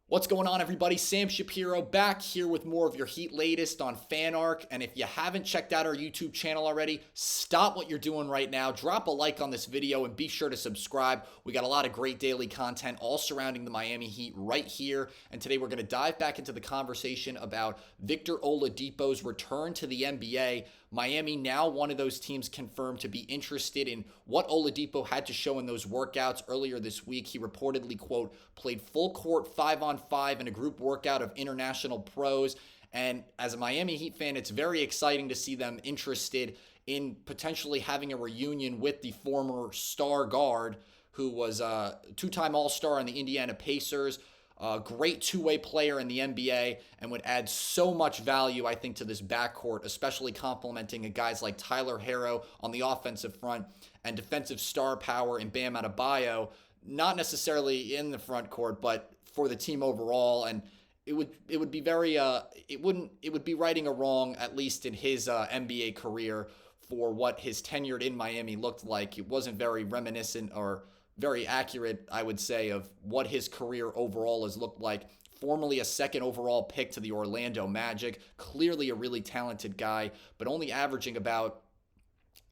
What's going on, everybody? Sam Shapiro back here with more of your Heat latest on FanArc. And if you haven't checked out our YouTube channel already, stop what you're doing right now. Drop a like on this video and be sure to subscribe. We got a lot of great daily content all surrounding the Miami Heat right here. And today we're going to dive back into the conversation about Victor Oladipo's return to the NBA. Miami now one of those teams confirmed to be interested in what Oladipo had to show in those workouts earlier this week. He reportedly, quote, played full court 5-on-5 in a group workout of international pros. And as a Miami Heat fan, it's very exciting to see them interested in potentially having a reunion with the former star guard who was a two-time All-Star on the Indiana Pacers, a great two-way player in the NBA, and would add so much value, I think, to this backcourt, especially complementing guys like Tyler Herro on the offensive front and defensive star power in Bam Adebayo, not necessarily in the front court, but for the team overall. And it would be very it would be righting a wrong, at least in his NBA career, for what his tenure in Miami looked like. It wasn't very reminiscent or very accurate, I would say, of what his career overall has looked like. Formerly a second overall pick to the Orlando Magic, clearly a really talented guy, but only averaging about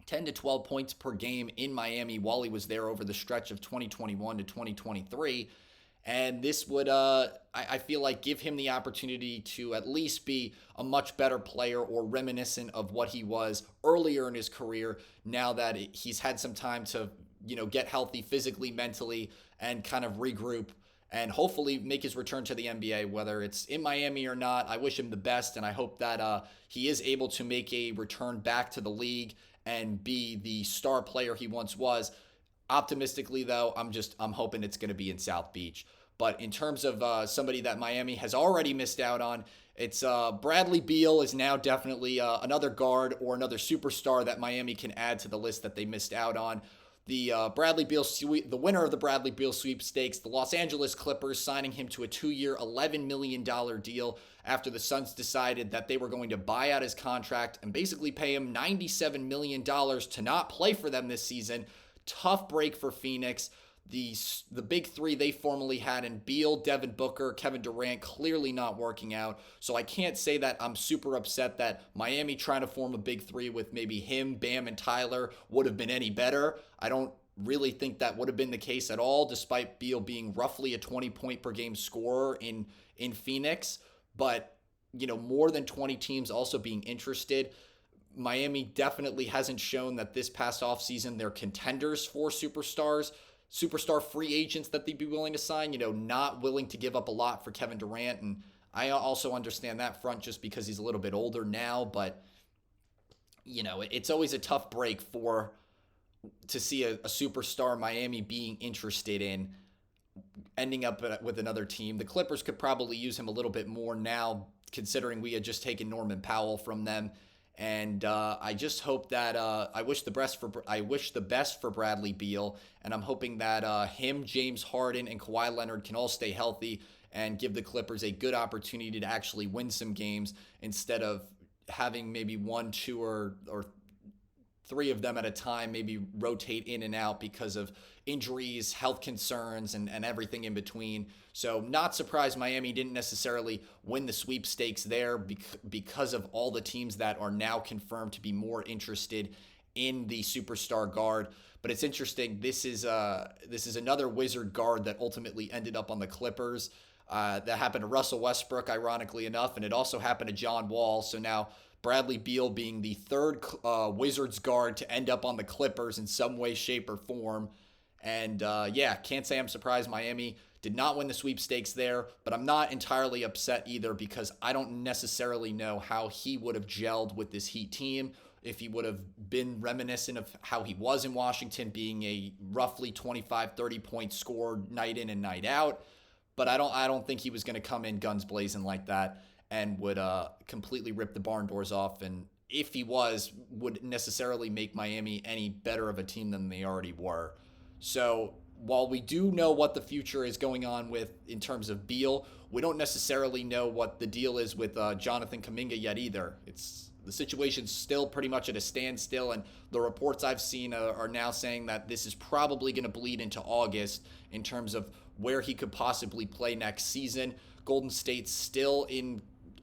10 to 12 points per game in Miami while he was there over the stretch of 2021 to 2023. And this would, I feel like, give him the opportunity to at least be a much better player or reminiscent of what he was earlier in his career, now that he's had some time to get healthy physically, mentally, and kind of regroup and hopefully make his return to the NBA, whether it's in Miami or not. I wish him the best, and I hope that he is able to make a return back to the league and be the star player he once was. Optimistically, though, I'm hoping it's going to be in South Beach. But in terms of somebody that Miami has already missed out on, it's Bradley Beal is now definitely another guard or another superstar that Miami can add to the list that they missed out on. The winner of the Bradley Beal sweepstakes, the Los Angeles Clippers, signing him to a 2-year, $11 million deal after the Suns decided that they were going to buy out his contract and basically pay him $97 million to not play for them this season. Tough break for Phoenix. The big three they formerly had in Beal, Devin Booker, Kevin Durant, clearly not working out. So I can't say that I'm super upset that Miami trying to form a big three with maybe him, Bam, and Tyler would have been any better. I don't really think that would have been the case at all, despite Beal being roughly a 20-point per game scorer in Phoenix. But, more than 20 teams also being interested. Miami definitely hasn't shown that this past offseason they're contenders for superstar free agents that they'd be willing to sign, not willing to give up a lot for Kevin Durant. And I also understand that front just because he's a little bit older now, but it's always a tough break to see a superstar Miami being interested in ending up with another team. The Clippers could probably use him a little bit more now, considering we had just taken Norman Powell from them. And I just hope that I wish the best for Bradley Beal, and I'm hoping that him, James Harden, and Kawhi Leonard can all stay healthy and give the Clippers a good opportunity to actually win some games instead of having maybe one, two, or three of them at a time maybe rotate in and out because of injuries, health concerns, and everything in between. So not surprised Miami didn't necessarily win the sweepstakes there because of all the teams that are now confirmed to be more interested in the superstar guard. But it's interesting. This is another Wizard guard that ultimately ended up on the Clippers. That happened to Russell Westbrook, ironically enough, and it also happened to John Wall. So now Bradley Beal being the third Wizards guard to end up on the Clippers in some way, shape, or form. And can't say I'm surprised Miami did not win the sweepstakes there, but I'm not entirely upset either because I don't necessarily know how he would have gelled with this Heat team, if he would have been reminiscent of how he was in Washington, being a roughly 25, 30-point scorer night in and night out. But I don't think he was going to come in guns blazing like that and would completely rip the barn doors off. And if he would necessarily make Miami any better of a team than they already were. So while we do know what the future is going on with in terms of Beal, we don't necessarily know what the deal is with Jonathan Kaminga yet either. The situation's still pretty much at a standstill, and the reports I've seen are now saying that this is probably going to bleed into August in terms of where he could possibly play next season. Golden State still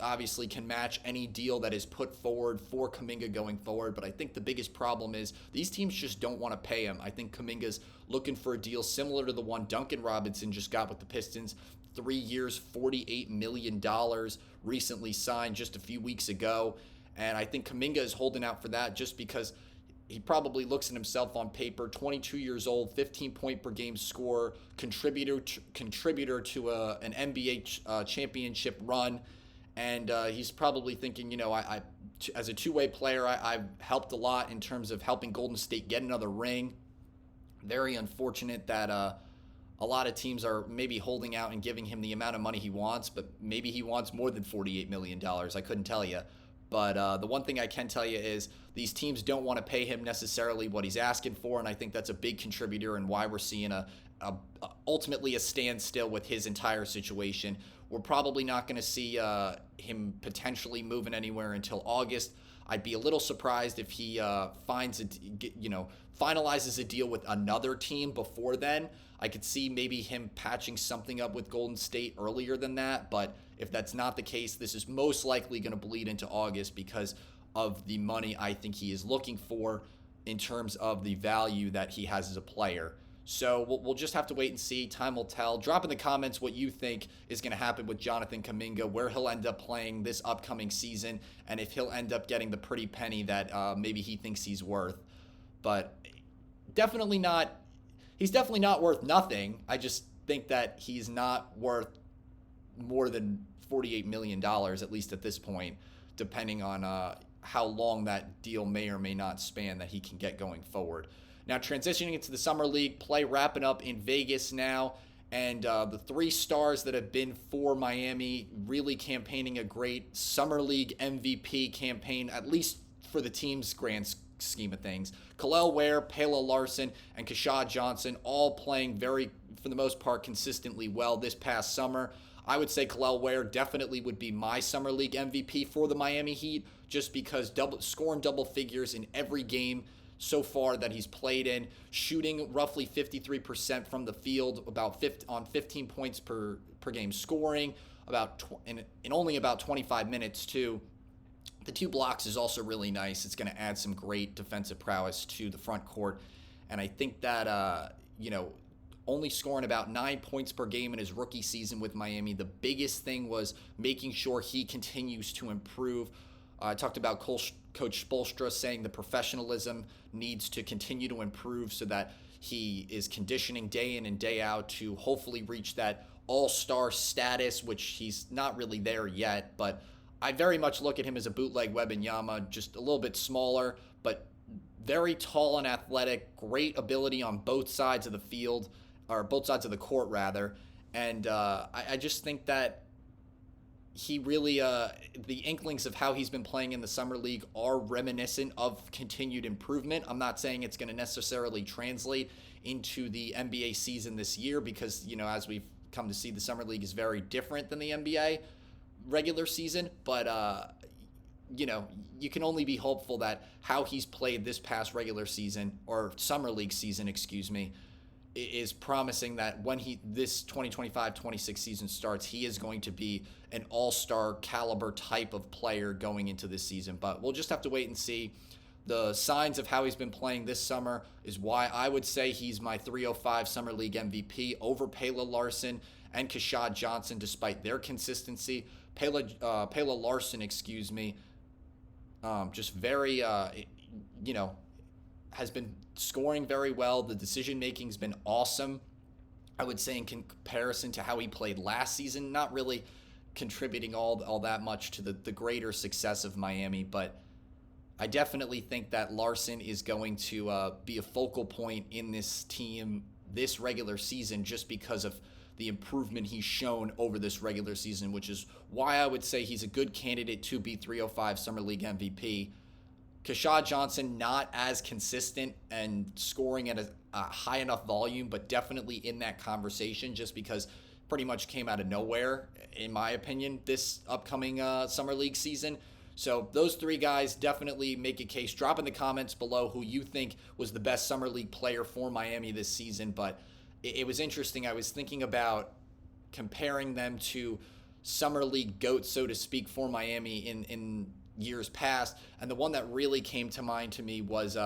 obviously can match any deal that is put forward for Kaminga going forward, but I think the biggest problem is these teams just don't want to pay him. I think Kaminga's looking for a deal similar to the one Duncan Robinson just got with the Pistons. 3 years, $48 million, recently signed just a few weeks ago. And I think Kaminga is holding out for that just because he probably looks at himself on paper, 22 years old, 15-point per game scorer, contributor to an NBA championship run. And he's probably thinking, I as a two-way player, I've helped a lot in terms of helping Golden State get another ring. Very unfortunate that a lot of teams are maybe holding out and giving him the amount of money he wants, but maybe he wants more than $48 million. I couldn't tell you. But the one thing I can tell you is these teams don't want to pay him necessarily what he's asking for, and I think that's a big contributor and why we're seeing ultimately a standstill with his entire situation. We're probably not going to see him potentially moving anywhere until August. I'd be a little surprised if he finalizes a deal with another team before then. I could see maybe him patching something up with Golden State earlier than that, but if that's not the case, this is most likely going to bleed into August because of the money I think he is looking for in terms of the value that he has as a player. So we'll just have to wait and see. Time will tell. Drop in the comments what you think is going to happen with Jonathan Kaminga, where he'll end up playing this upcoming season, and if he'll end up getting the pretty penny that maybe he thinks he's worth. But definitely not. He's definitely not worth nothing. I just think that he's not worth more than $48 million, at least at this point, depending on how long that deal may or may not span that he can get going forward. Now, transitioning into the Summer League play, wrapping up in Vegas now, and the three stars that have been for Miami really campaigning a great Summer League MVP campaign, at least for the team's grand scheme of things. Kel'el Ware, Payla Larson, and Keshad Johnson all playing very, for the most part, consistently well this past summer. I would say Kel'el Ware definitely would be my Summer League MVP for the Miami Heat, just because scoring double figures in every game so far that he's played in, shooting roughly 53% from the field, on 15 points per game scoring, in only about 25 minutes too. The 2 blocks is also really nice. It's going to add some great defensive prowess to the front court, and I think that only scoring about 9 points per game in his rookie season with Miami, the biggest thing was making sure he continues to improve. I talked about Coach Spoelstra saying the professionalism needs to continue to improve so that he is conditioning day in and day out to hopefully reach that all-star status, which he's not really there yet. But I very much look at him as a bootleg Wembanyama, just a little bit smaller, but very tall and athletic, great ability on both sides of the field, or both sides of the court, rather. And I just think that he really, the inklings of how he's been playing in the Summer League are reminiscent of continued improvement. I'm not saying it's going to necessarily translate into the NBA season this year because, as we've come to see, the Summer League is very different than the NBA regular season. But, you can only be hopeful that how he's played this past regular season, or Summer League season, is promising that when this 2025-26 season starts, he is going to be an all-star caliber type of player going into this season. But we'll just have to wait and see. The signs of how he's been playing this summer is why I would say he's my 305 Summer League MVP over Payla Larson and Keshad Johnson, despite their consistency. Payla Larson, just very, has been scoring very well. The decision-making's been awesome. I would say in comparison to how he played last season, not really contributing all that much to the greater success of Miami, but I definitely think that Larson is going to be a focal point in this team this regular season just because of the improvement he's shown over this regular season, which is why I would say he's a good candidate to be 305 Summer League MVP. Keshad Johnson, not as consistent and scoring at a high enough volume, but definitely in that conversation just because pretty much came out of nowhere, in my opinion, this upcoming Summer League season. So those three guys definitely make a case. Drop in the comments below who you think was the best Summer League player for Miami this season. But it was interesting. I was thinking about comparing them to summer league goats, so to speak, for Miami in years past, and the one that really came to mind to me was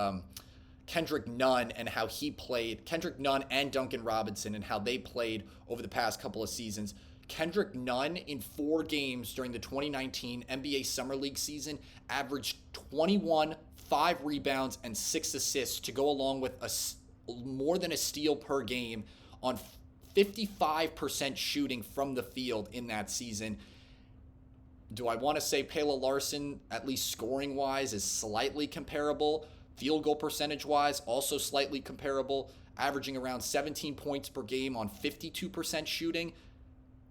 Kendrick Nunn and how he played. Kendrick Nunn and Duncan Robinson and how they played over the past couple of seasons. Kendrick Nunn in 4 games during the 2019 NBA Summer League season averaged 21, 5 rebounds, and 6 assists to go along with more than a steal per game on 55% shooting from the field in that season. Do I want to say Payla Larson, at least scoring-wise, is slightly comparable? Field goal percentage-wise, also slightly comparable, averaging around 17 points per game on 52% shooting.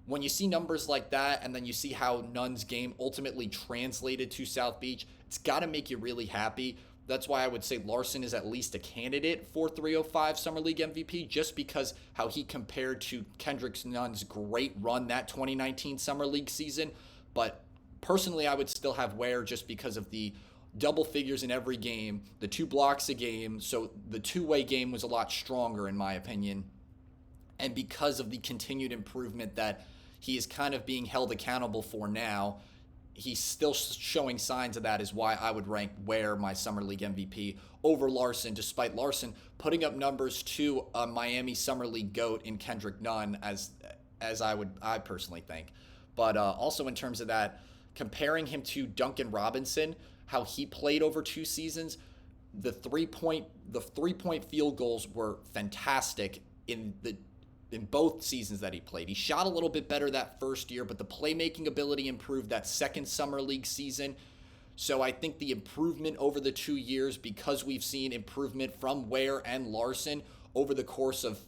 When you see numbers like that, and then you see how Nunn's game ultimately translated to South Beach, it's got to make you really happy. That's why I would say Larson is at least a candidate for 305 Summer League MVP, just because how he compared to Kendrick Nunn's great run that 2019 Summer League season. But personally, I would still have Ware just because of the double figures in every game, the 2 blocks a game, so the two-way game was a lot stronger in my opinion. And because of the continued improvement that he is kind of being held accountable for now, he's still showing signs of that, is why I would rank Ware my Summer League MVP over Larson, despite Larson putting up numbers to a Miami Summer League GOAT in Kendrick Nunn, as I personally think. But also in terms of that, comparing him to Duncan Robinson, how he played over 2 seasons, the three-point field goals were fantastic in both seasons that he played. He shot a little bit better that first year, but the playmaking ability improved that second Summer League season. So I think the improvement over the 2 years, because we've seen improvement from Ware and Larson over the course of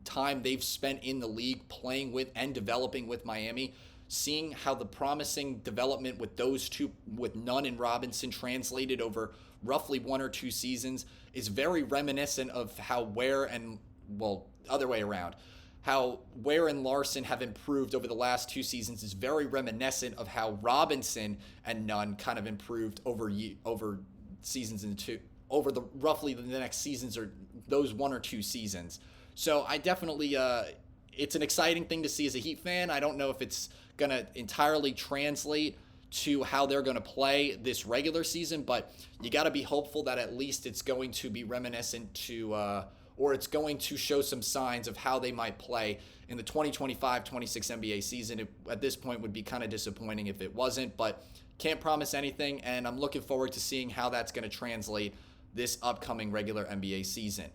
time they've spent in the league playing with and developing with Miami, seeing how the promising development with those two, with Nunn and Robinson, translated over roughly 1 or 2 seasons is very reminiscent of how Ware and, well, other way around, how Ware and Larson have improved over the last 2 seasons is very reminiscent of how Robinson and Nunn kind of improved over seasons over the roughly the next seasons, or those 1 or 2 seasons. So I definitely, it's an exciting thing to see as a Heat fan. I don't know if it's going to entirely translate to how they're going to play this regular season, but you got to be hopeful that at least it's going to be reminiscent to, or it's going to show some signs of how they might play in the 2025-26 NBA season. At this point, would be kind of disappointing if it wasn't, but can't promise anything, and I'm looking forward to seeing how that's going to translate this upcoming regular NBA season.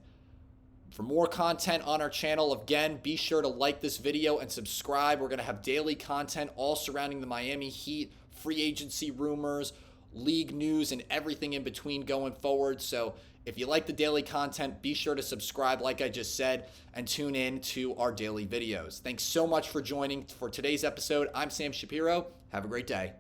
For more content on our channel, again, be sure to like this video and subscribe. We're going to have daily content all surrounding the Miami Heat, free agency rumors, league news, and everything in between going forward. So if you like the daily content, be sure to subscribe, like I just said, and tune in to our daily videos. Thanks so much for joining for today's episode. I'm Sam Shapiro. Have a great day.